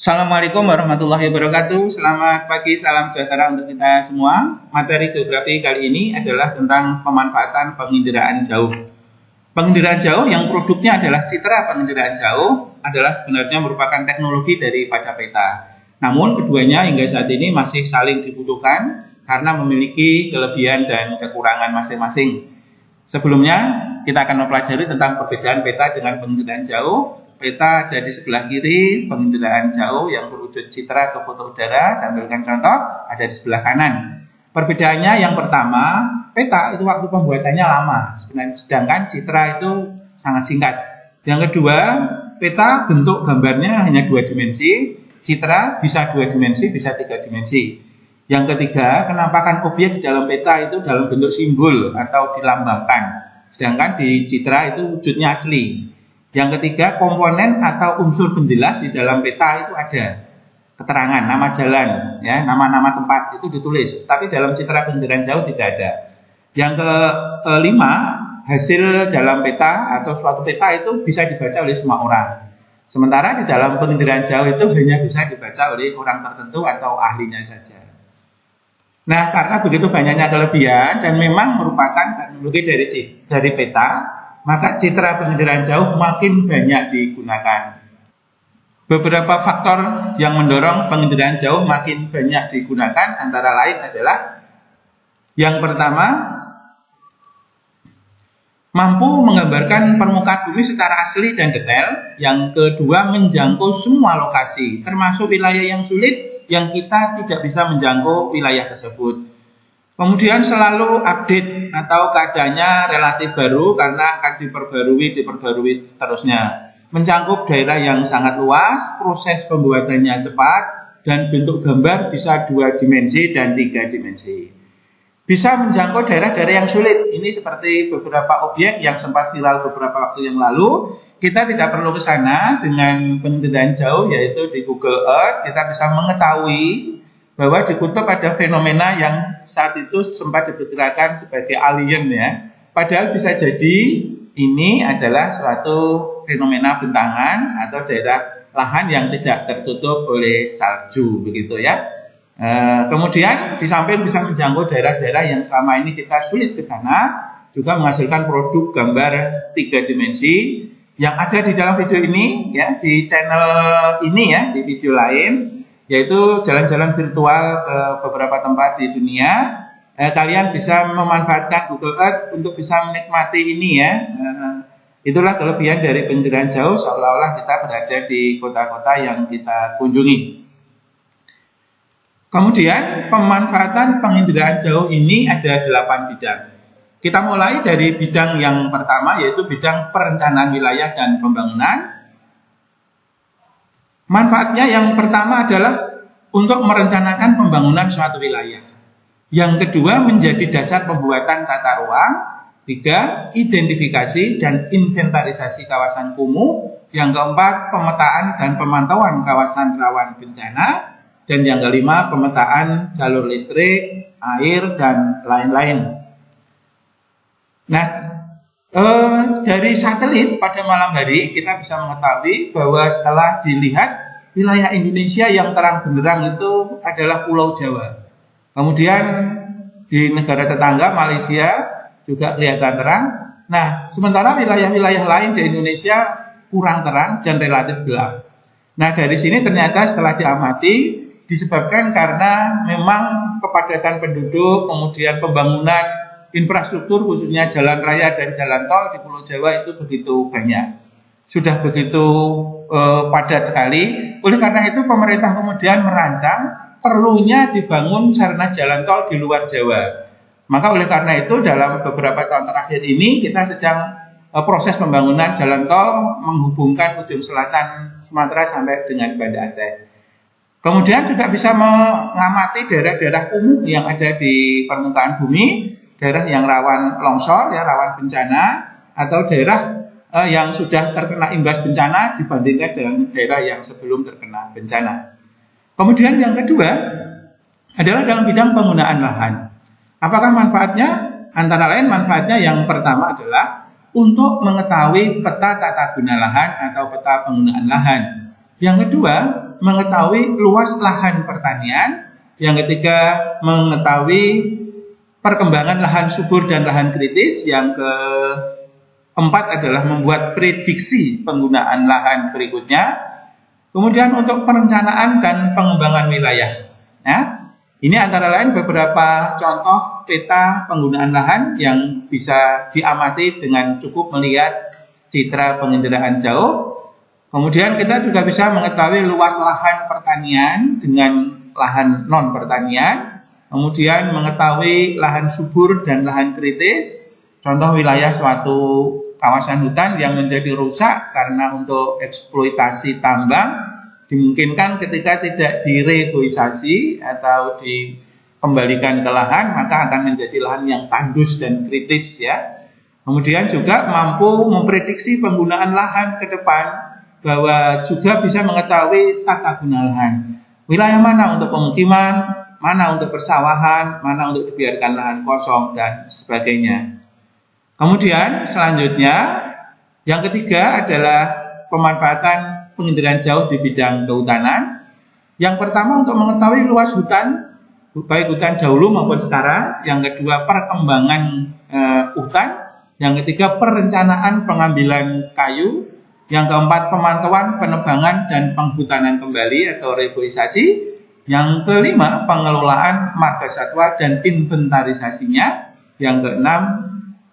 Assalamualaikum warahmatullahi wabarakatuh. Selamat pagi, salam sejahtera untuk kita semua. Materi geografi kali ini adalah tentang pemanfaatan penginderaan jauh. Penginderaan jauh yang produknya adalah citra penginderaan jauh adalah sebenarnya merupakan teknologi daripada peta. Namun keduanya hingga saat ini masih saling dibutuhkan karena memiliki kelebihan dan kekurangan masing-masing. Sebelumnya kita akan mempelajari tentang perbedaan peta dengan penginderaan jauh. Peta ada di sebelah kiri, penginderaan jauh yang berwujud citra atau foto udara, saya ambilkan contoh, ada di sebelah kanan. Perbedaannya yang pertama, peta itu waktu pembuatannya lama, sedangkan citra itu sangat singkat. Yang kedua, peta bentuk gambarnya hanya 2 dimensi, citra bisa 2 dimensi, bisa 3 dimensi. Yang ketiga, penampakan objek di dalam peta itu dalam bentuk simbol atau dilambangkan, sedangkan di citra itu wujudnya asli. Yang ketiga, komponen atau unsur penjelas di dalam peta itu ada keterangan, nama jalan, ya, nama-nama tempat itu ditulis. Tapi dalam citra penginderaan jauh tidak ada. Yang kelima, hasil dalam peta atau suatu peta itu bisa dibaca oleh semua orang. Sementara di dalam penginderaan jauh itu hanya bisa dibaca oleh orang tertentu atau ahlinya saja. Nah, karena begitu banyaknya kelebihan dan memang merupakan teknologi dari peta, maka citra penginderaan jauh makin banyak digunakan. Beberapa faktor yang mendorong penginderaan jauh makin banyak digunakan antara lain adalah yang pertama, mampu menggambarkan permukaan bumi secara asli dan detail. Yang kedua, menjangkau semua lokasi, termasuk wilayah yang sulit yang kita tidak bisa menjangkau wilayah tersebut. Kemudian selalu update atau keadaannya relatif baru karena akan diperbarui seterusnya. Mencakup daerah yang sangat luas, proses pembuatannya cepat, dan bentuk gambar bisa 2 dimensi dan 3 dimensi. Bisa menjangkau daerah-daerah yang sulit. Ini seperti beberapa objek yang sempat viral beberapa waktu yang lalu. Kita tidak perlu ke sana dengan penginderaan jauh, yaitu di Google Earth. Kita bisa mengetahui bahwa di kutub ada fenomena yang saat itu sempat diperkirakan sebagai alien, ya. Padahal bisa jadi ini adalah suatu fenomena bentangan atau daerah lahan yang tidak tertutup oleh salju, begitu ya. Kemudian di samping bisa menjangkau daerah-daerah yang selama ini kita sulit ke sana, juga menghasilkan produk gambar 3 dimensi yang ada di dalam video ini, ya, di channel ini, ya, di video lain, yaitu jalan-jalan virtual ke beberapa tempat di dunia. Kalian bisa memanfaatkan Google Earth untuk bisa menikmati ini, ya. Itulah kelebihan dari penginderaan jauh, seolah-olah kita berada di kota-kota yang kita kunjungi. Kemudian pemanfaatan penginderaan jauh ini ada 8 bidang. Kita mulai dari bidang yang pertama, yaitu bidang perencanaan wilayah dan pembangunan. Manfaatnya yang pertama adalah untuk merencanakan pembangunan suatu wilayah. Yang kedua, menjadi dasar pembuatan tata ruang. 3, identifikasi dan inventarisasi kawasan kumuh. Yang keempat, pemetaan dan pemantauan kawasan rawan bencana. Dan yang kelima, pemetaan jalur listrik, air, dan lain-lain. Nah, dari satelit pada malam hari kita bisa mengetahui bahwa setelah dilihat wilayah Indonesia yang terang benderang itu adalah Pulau Jawa. Kemudian di negara tetangga Malaysia juga kelihatan terang. Nah, sementara wilayah-wilayah lain di Indonesia kurang terang dan relatif gelap. Nah, dari sini ternyata setelah diamati disebabkan karena memang kepadatan penduduk, kemudian pembangunan infrastruktur khususnya jalan raya dan jalan tol di Pulau Jawa itu begitu banyak. Sudah begitu padat sekali. Oleh karena itu pemerintah kemudian merancang perlunya dibangun sarana jalan tol di luar Jawa. Maka oleh karena itu dalam beberapa tahun terakhir ini kita sedang proses pembangunan jalan tol menghubungkan ujung selatan Sumatera sampai dengan Banda Aceh. Kemudian juga bisa mengamati daerah-daerah kumuh yang ada di permukaan bumi, daerah yang rawan longsor, ya, rawan bencana, atau daerah yang sudah terkena imbas bencana dibandingkan dengan daerah yang sebelum terkena bencana. Kemudian yang kedua adalah dalam bidang penggunaan lahan. Apakah manfaatnya? Antara lain manfaatnya yang pertama adalah untuk mengetahui peta tata guna lahan atau peta penggunaan lahan. Yang kedua, mengetahui luas lahan pertanian. Yang ketiga, mengetahui perkembangan lahan subur dan lahan kritis. Yang keempat adalah membuat prediksi penggunaan lahan berikutnya. Kemudian untuk perencanaan dan pengembangan wilayah. Nah, ini antara lain beberapa contoh peta penggunaan lahan yang bisa diamati dengan cukup melihat citra penginderaan jauh. Kemudian kita juga bisa mengetahui luas lahan pertanian dengan lahan non pertanian, kemudian mengetahui lahan subur dan lahan kritis, contoh wilayah suatu kawasan hutan yang menjadi rusak karena untuk eksploitasi tambang, dimungkinkan ketika tidak direboisasi atau dikembalikan ke lahan, maka akan menjadi lahan yang tandus dan kritis ya. Kemudian juga mampu memprediksi penggunaan lahan ke depan, bahwa juga bisa mengetahui tata guna lahan. Wilayah mana untuk pemukiman, mana untuk persawahan, mana untuk dibiarkan lahan kosong, dan sebagainya. Kemudian selanjutnya, yang ketiga adalah pemanfaatan penginderaan jauh di bidang kehutanan. Yang pertama untuk mengetahui luas hutan, baik hutan dahulu maupun sekarang. Yang kedua perkembangan hutan. Yang ketiga perencanaan pengambilan kayu. Yang keempat, pemantauan, penebangan, dan penghutanan kembali atau reboisasi. Yang kelima, pengelolaan marga satwa dan inventarisasinya. Yang keenam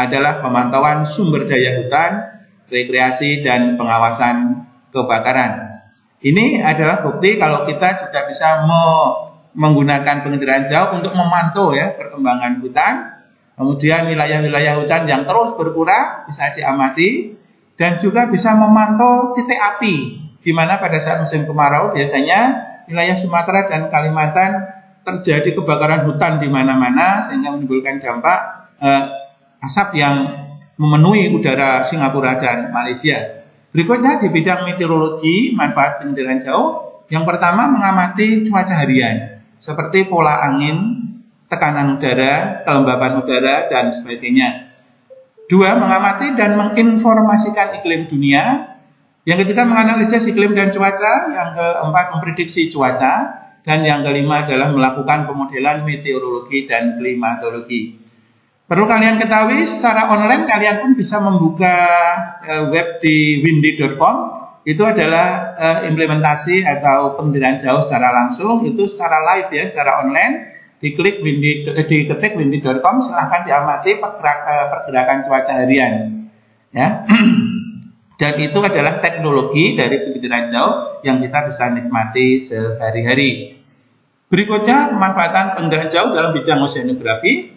adalah pemantauan sumber daya hutan, rekreasi, dan pengawasan kebakaran. Ini adalah bukti kalau kita juga bisa menggunakan penginderaan jauh untuk memantau ya perkembangan hutan. Kemudian wilayah-wilayah hutan yang terus berkurang bisa diamati. Dan juga bisa memantau titik api, di mana pada saat musim kemarau biasanya wilayah Sumatera dan Kalimantan terjadi kebakaran hutan di mana-mana sehingga menimbulkan dampak asap yang memenuhi udara Singapura dan Malaysia. Berikutnya di bidang meteorologi, manfaat penginderaan jauh. Yang pertama mengamati cuaca harian, seperti pola angin, tekanan udara, kelembapan udara, dan sebagainya. Dua, mengamati dan menginformasikan iklim dunia. Yang ketiga, menganalisis iklim dan cuaca. Yang keempat, memprediksi cuaca. Dan yang kelima adalah melakukan pemodelan meteorologi dan klimatologi. Perlu kalian ketahui, secara online kalian pun bisa membuka web di windy.com. Itu adalah implementasi atau penginderaan jauh secara langsung. Itu secara live ya, secara online. Diketik windy.com, silahkan diamati pergerakan cuaca harian ya. Dan itu adalah teknologi dari penginderaan jauh yang kita bisa nikmati sehari-hari. Berikutnya pemanfaatan penginderaan jauh dalam bidang oceanografi.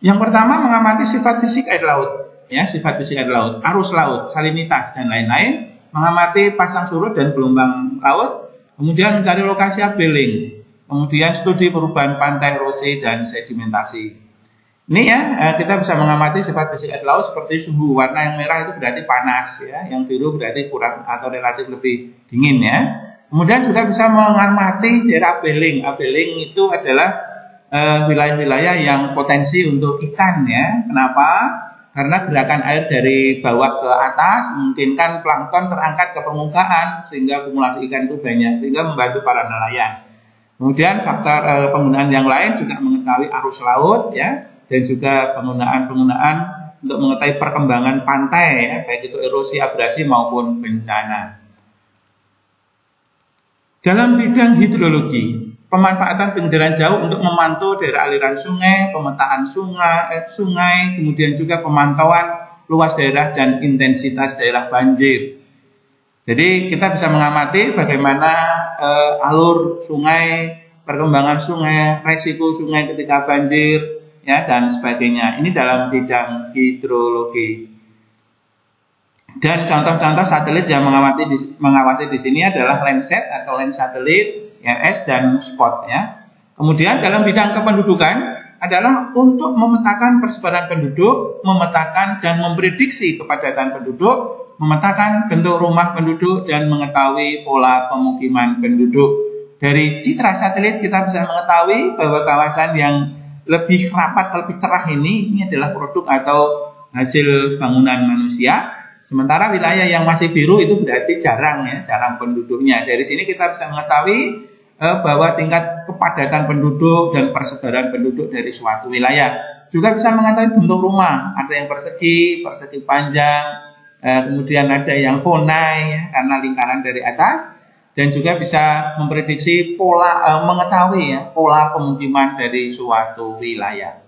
Yang pertama mengamati sifat fisik air laut ya, sifat fisik air laut, arus laut, salinitas, dan lain-lain. Mengamati pasang surut dan gelombang laut. Kemudian mencari lokasi upwelling. Kemudian studi perubahan pantai, erosi, dan sedimentasi. Ini ya, kita bisa mengamati sifat fisik air laut seperti suhu. Warna yang merah itu berarti panas ya, yang biru berarti kurang atau relatif lebih dingin ya. Kemudian juga bisa mengamati daerah upwelling. Upwelling itu adalah wilayah-wilayah yang potensi untuk ikan ya. Kenapa? Karena gerakan air dari bawah ke atas memungkinkan plankton terangkat ke permukaan sehingga akumulasi ikan itu banyak, sehingga membantu para nelayan. Kemudian faktor penggunaan yang lain juga mengetahui arus laut ya, dan juga penggunaan untuk mengetahui perkembangan pantai ya, baik itu erosi, abrasi maupun bencana. Dalam bidang hidrologi, pemanfaatan penginderaan jauh untuk memantau daerah aliran sungai, pemetaan sungai, kemudian juga pemantauan luas daerah dan intensitas daerah banjir. Jadi kita bisa mengamati bagaimana alur sungai, perkembangan sungai, resiko sungai ketika banjir, ya, dan sebagainya. Ini dalam bidang hidrologi. Dan contoh-contoh satelit yang mengawasi di sini adalah Landsat atau lens satelit, IRS, dan SPOT. Ya. Kemudian dalam bidang kependudukan adalah untuk memetakan persebaran penduduk, memetakan dan memprediksi kepadatan penduduk, memetakan bentuk rumah penduduk, dan mengetahui pola pemukiman penduduk. Dari citra satelit kita bisa mengetahui bahwa kawasan yang lebih rapat, lebih cerah ini adalah produk atau hasil bangunan manusia. Sementara wilayah yang masih biru itu berarti jarang ya, jarang penduduknya. Dari sini kita bisa mengetahui bahwa tingkat kepadatan penduduk dan persebaran penduduk dari suatu wilayah. Juga bisa mengetahui bentuk rumah, ada yang persegi, persegi panjang, kemudian ada yang konai ya, karena lingkaran dari atas, dan juga bisa memprediksi pola, mengetahui ya, pola pemukiman dari suatu wilayah.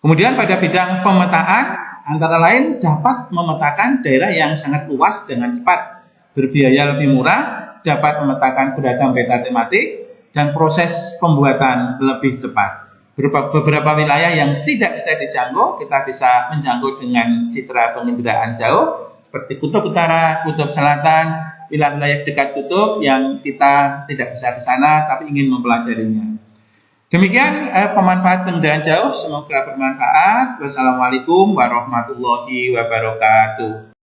Kemudian pada bidang pemetaan, antara lain dapat memetakan daerah yang sangat luas dengan cepat, berbiaya lebih murah, dapat memetakan beragam peta tematik, dan proses pembuatan lebih cepat. Beberapa wilayah yang tidak bisa dijangkau, kita bisa menjangkau dengan citra penginderaan jauh, seperti kutub utara, kutub selatan, wilayah dekat kutub yang kita tidak bisa ke sana tapi ingin mempelajarinya. Demikian pemanfaat penginderaan jauh, semoga bermanfaat. Wassalamualaikum warahmatullahi wabarakatuh.